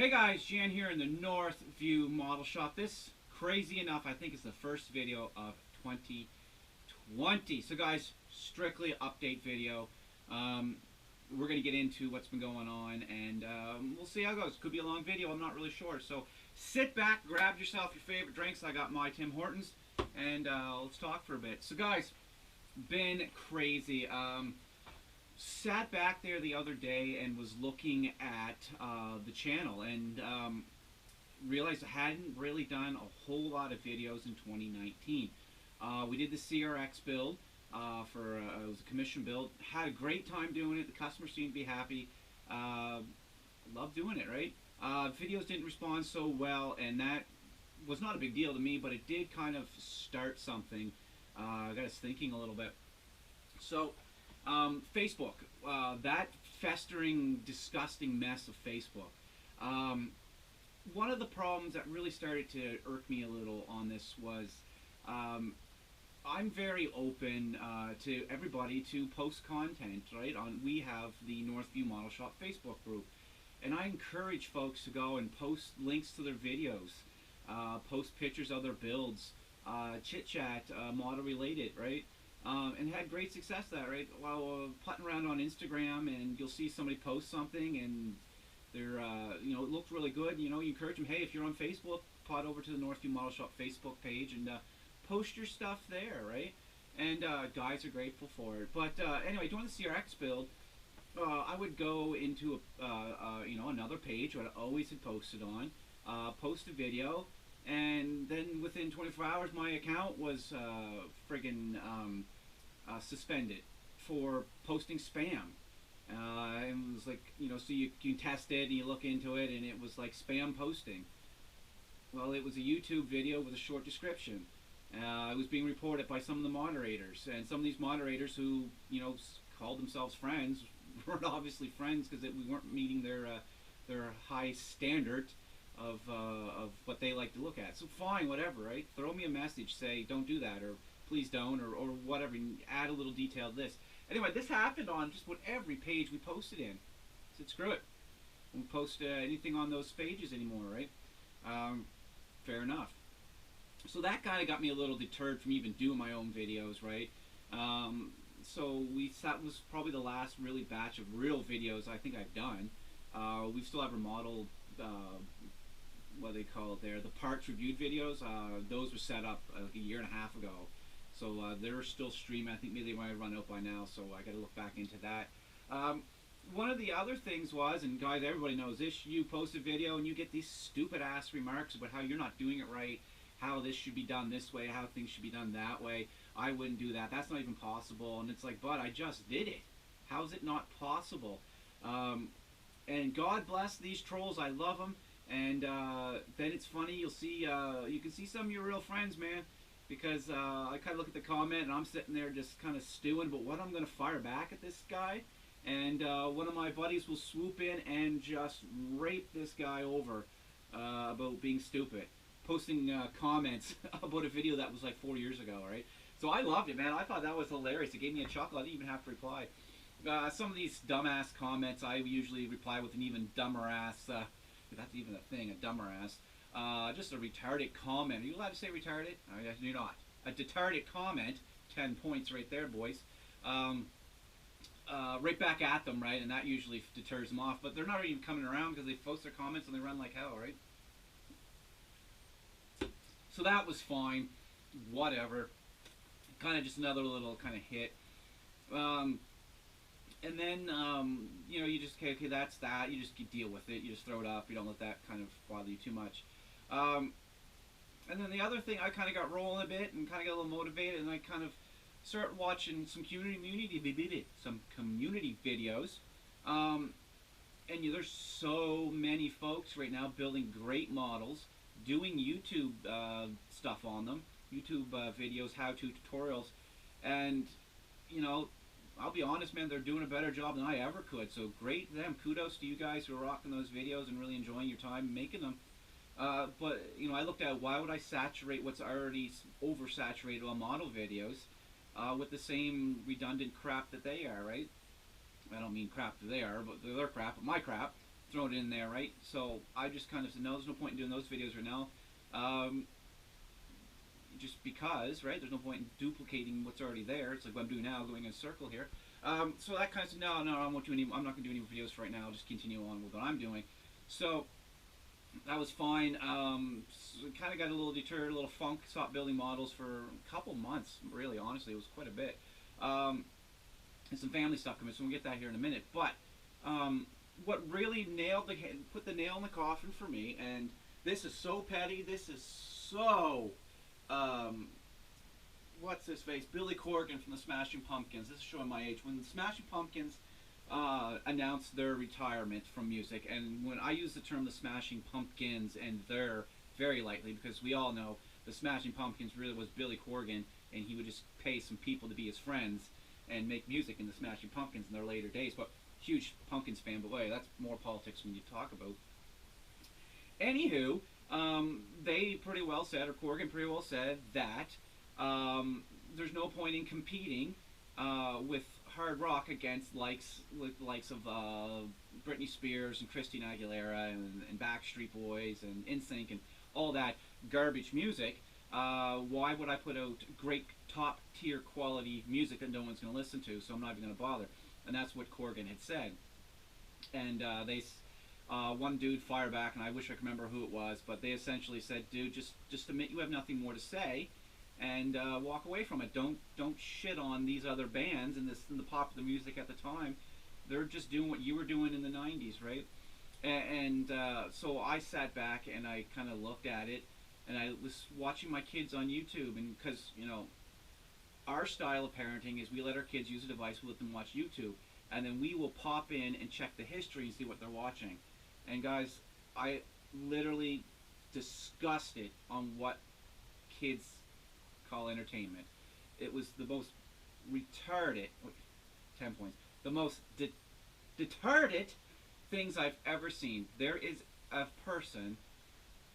Hey guys, Jan here in the Northview model shop. This, crazy enough, I think is the first video of 2020. So guys, strictly update video. We're going to get into what's been going on and we'll see how it goes. Could be a long video, I'm not really sure. So sit back, grab yourself your favorite drinks. I got my Tim Hortons and let's talk for a bit. So guys, been crazy. Sat back there the other day and was looking at the channel and realized I hadn't really done a whole lot of videos in 2019. We did the CRX build for it was a commission build. Had a great time doing it. The customers seemed to be happy. Loved doing it, right? Videos didn't respond so well, and that was not a big deal to me, but it did kind of start something. Got us thinking a little bit. So Facebook, that festering, disgusting mess of Facebook. One of the problems that really started to irk me a little on this was I'm very open to everybody to post content, right? We have the Northview Model Shop Facebook group, and I encourage folks to go and post links to their videos, post pictures of their builds, chit chat, model related, right? And had great success at that, right? While putting around on Instagram, and you'll see somebody post something, and they're, it looks really good. You encourage them. Hey, if you're on Facebook, pot over to the Northview Model Shop Facebook page and post your stuff there, right? And guys are grateful for it. But anyway, doing the CRX build, I would go into another page what I always had posted on, post a video. And then within 24 hours, my account was friggin' suspended for posting spam. It was like, so you can test it and you look into it, and it was like spam posting. Well, it was a YouTube video with a short description. It was being reported by some of the moderators, and some of these moderators who, called themselves friends weren't obviously friends because we weren't meeting their high standard of what they like to look at. So fine, whatever, right? Throw me a message, say don't do that, or please don't, or whatever, and add a little detailed list. Anyway, this happened on just about every page we posted in. I said screw it, won't post anything on those pages anymore, right? Fair enough. So that kind of got me a little deterred from even doing my own videos, right? So that was probably the last really batch of real videos I think I've done. We still have our model, what they call it there, the parts reviewed videos. Those were set up like a year and a half ago, so they're still streaming. I think maybe they might have run out by now, so I got to look back into that. One of the other things was, and guys, everybody knows this, you post a video and you get these stupid ass remarks about how you're not doing it right, how this should be done this way, how things should be done that way. I wouldn't do that. That's not even possible. And it's like, but I just did it. How is it not possible? And God bless these trolls. I love them. And then it's funny. You can see some of your real friends, man, because I kind of look at the comment and I'm sitting there just kind of stewing about what I'm going to fire back at this guy. And one of my buddies will swoop in and just rape this guy over about being stupid, posting comments about a video that was like 4 years ago, right? So I loved it, man. I thought that was hilarious. It gave me a chuckle. I didn't even have to reply. Some of these dumbass comments, I usually reply with an even dumber ass, if that's even a thing, a dumber ass. Just a retarded comment. Are you allowed to say retarded? Oh, yes, you're not. A retarded comment, 10 points right there, boys. Right back at them, right? And that usually deters them off. But they're not even coming around because they post their comments and they run like hell, right? So that was fine. Whatever. Kind of just another little kind of hit. And then, you just, okay, that's that. You just deal with it. You just throw it up. You don't let that kind of bother you too much. And then the other thing, I kind of got rolling a bit and kind of got a little motivated, and I kind of started watching some community videos. And there's so many folks right now building great models, doing YouTube stuff on them, YouTube videos, how-to tutorials, and, I'll be honest, man, they're doing a better job than I ever could. So great to them. Kudos to you guys who are rocking those videos and really enjoying your time making them. But, I looked at why would I saturate what's already oversaturated on model videos with the same redundant crap that they are, right? I don't mean crap that they are, but they're crap, but my crap. throw it in there, right? So I just kind of said, no, there's no point in doing those videos right now. Um, just because, right? There's no point in duplicating what's already there. It's like what I'm doing now, going in a circle here. So that kind of said, no, I won't do any. I'm not going to do any videos for right now. I'll just continue on with what I'm doing. So that was fine. So kind of got a little deterred, a little funk. Stopped building models for a couple months. Really, honestly, it was quite a bit. And some family stuff coming, so we'll get that here in a minute. But what really put the nail in the coffin for me, and this is so petty. This is so. What's his face? Billy Corgan from the Smashing Pumpkins. This is showing my age. When the Smashing Pumpkins announced their retirement from music, and when I use the term the Smashing Pumpkins and their very lightly, because we all know the Smashing Pumpkins really was Billy Corgan, and he would just pay some people to be his friends and make music in the Smashing Pumpkins in their later days. But huge Pumpkins fan, but wait, that's more politics when you talk about. Anywho, they pretty well said, or Corgan pretty well said, that there's no point in competing with hard rock against likes of Britney Spears and Christina Aguilera and Backstreet Boys and NSYNC and all that garbage music. Why would I put out great top tier quality music that no one's going to listen to? So I'm not even going to bother. And that's what Corgan had said. And one dude fired back, and I wish I could remember who it was, but they essentially said, dude, just admit you have nothing more to say, and walk away from it. Don't shit on these other bands in the popular music at the time. They're just doing what you were doing in the 90s, right? And so I sat back and I kind of looked at it, and I was watching my kids on YouTube, and because, you know, our style of parenting is we let our kids use a device, we let them watch YouTube, and then we will pop in and check the history and see what they're watching. And guys, I literally disgusted on what kids call entertainment. It was the most retarded, 10 points, the most retarded things I've ever seen. There is a person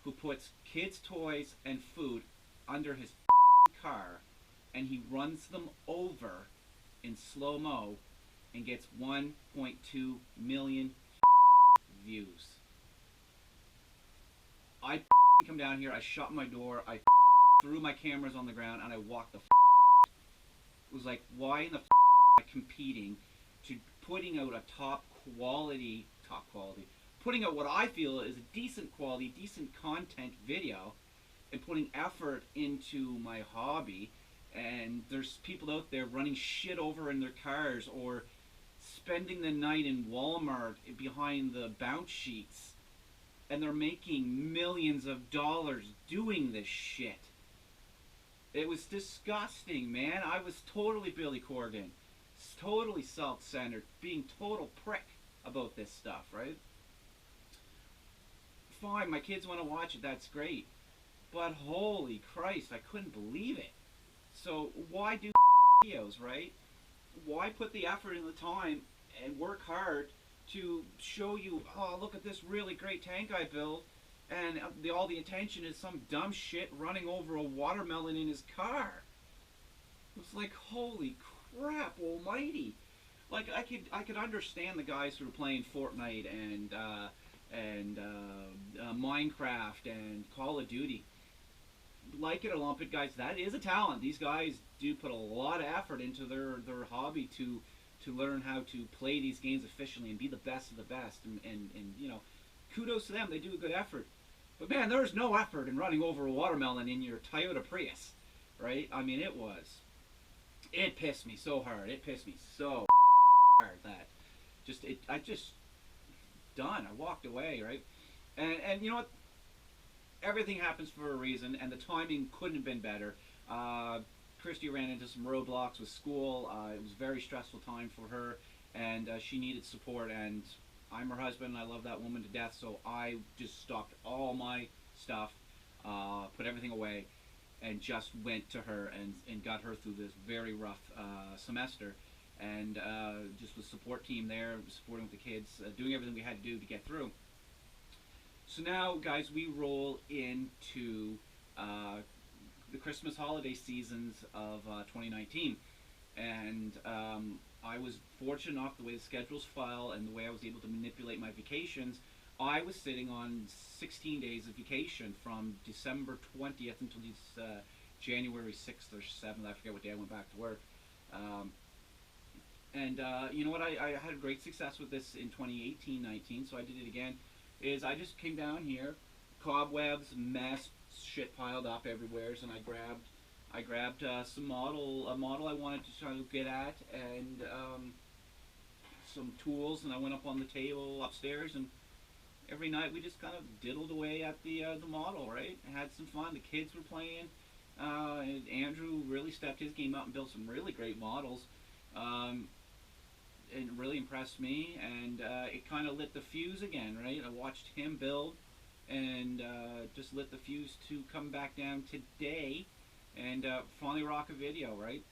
who puts kids' toys and food under his car, and he runs them over in slow-mo and gets 1.2 million views. I come down here, I shut my door, I threw my cameras on the ground, and I walked the It was like, why in the am I competing to putting out a putting out what I feel is a decent quality, decent content video, and putting effort into my hobby, and there's people out there running shit over in their cars or spending the night in Walmart behind the bounce sheets, and they're making millions of dollars doing this shit. It was disgusting, man. I was totally Billy Corgan, totally self-centered, being total prick about this stuff, right? Fine, my kids want to watch it, that's great, but holy Christ, I couldn't believe it. So why do videos, right? Why put the effort and the time and work hard to show you, oh, look at this really great tank I built, and all the attention is some dumb shit running over a watermelon in his car. It's like, holy crap almighty. Like, I could understand the guys who are playing Fortnite and Minecraft and Call of Duty. Like it or lump it, guys, that is a talent. These guys do put a lot of effort into their hobby to learn how to play these games efficiently and be the best of the best. And you know, kudos to them. They do a good effort. But man, there's no effort in running over a watermelon in your Toyota Prius, right? I mean, it pissed me so hard. It pissed me so hard that I just done. I walked away, right? And you know what? Everything happens for a reason, and the timing couldn't have been better. Christy ran into some roadblocks with school. It was a very stressful time for her, and she needed support, and I'm her husband, and I love that woman to death, so I just stopped all my stuff, put everything away, and just went to her and got her through this very rough semester, and just with support team there, supporting with the kids, doing everything we had to do to get through. So now, guys, we roll into the Christmas holiday seasons of 2019, and I was fortunate enough, the way the schedules fell and the way I was able to manipulate my vacations, I was sitting on 16 days of vacation from December 20th until January 6th or 7th. I forget what day I went back to work. Um, and you know what? I had great success with this in 2018-19, so I did it again. Is I just came down here, cobwebs, mess, shit piled up everywhere, and I grabbed a model I wanted to try to get at, and some tools, and I went up on the table upstairs, and every night we just kind of diddled away at the model, right? Had some fun. The kids were playing. And Andrew really stepped his game up and built some really great models. Um, it really impressed me, and it kind of lit the fuse again, right? I watched him build, and just lit the fuse to come back down today, and finally rock a video, right?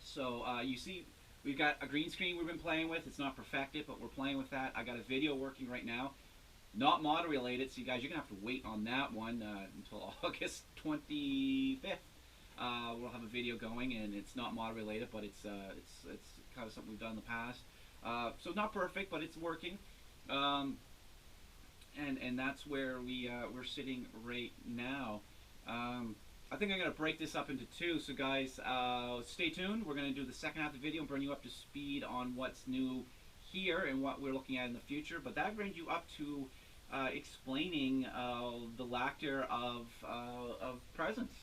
So you see, we've got a green screen we've been playing with. It's not perfected, but we're playing with that. I got a video working right now. Not model related, so you guys, you're going to have to wait on that one until August 25th. We'll have a video going, and it's not model related, but it's kind of something we've done in the past. So not perfect, but it's working. And that's where we're sitting right now. I think I'm going to break this up into two. So guys, stay tuned. We're going to do the second half of the video and bring you up to speed on what's new here and what we're looking at in the future. But that brings you up to explaining the lacquer of presents.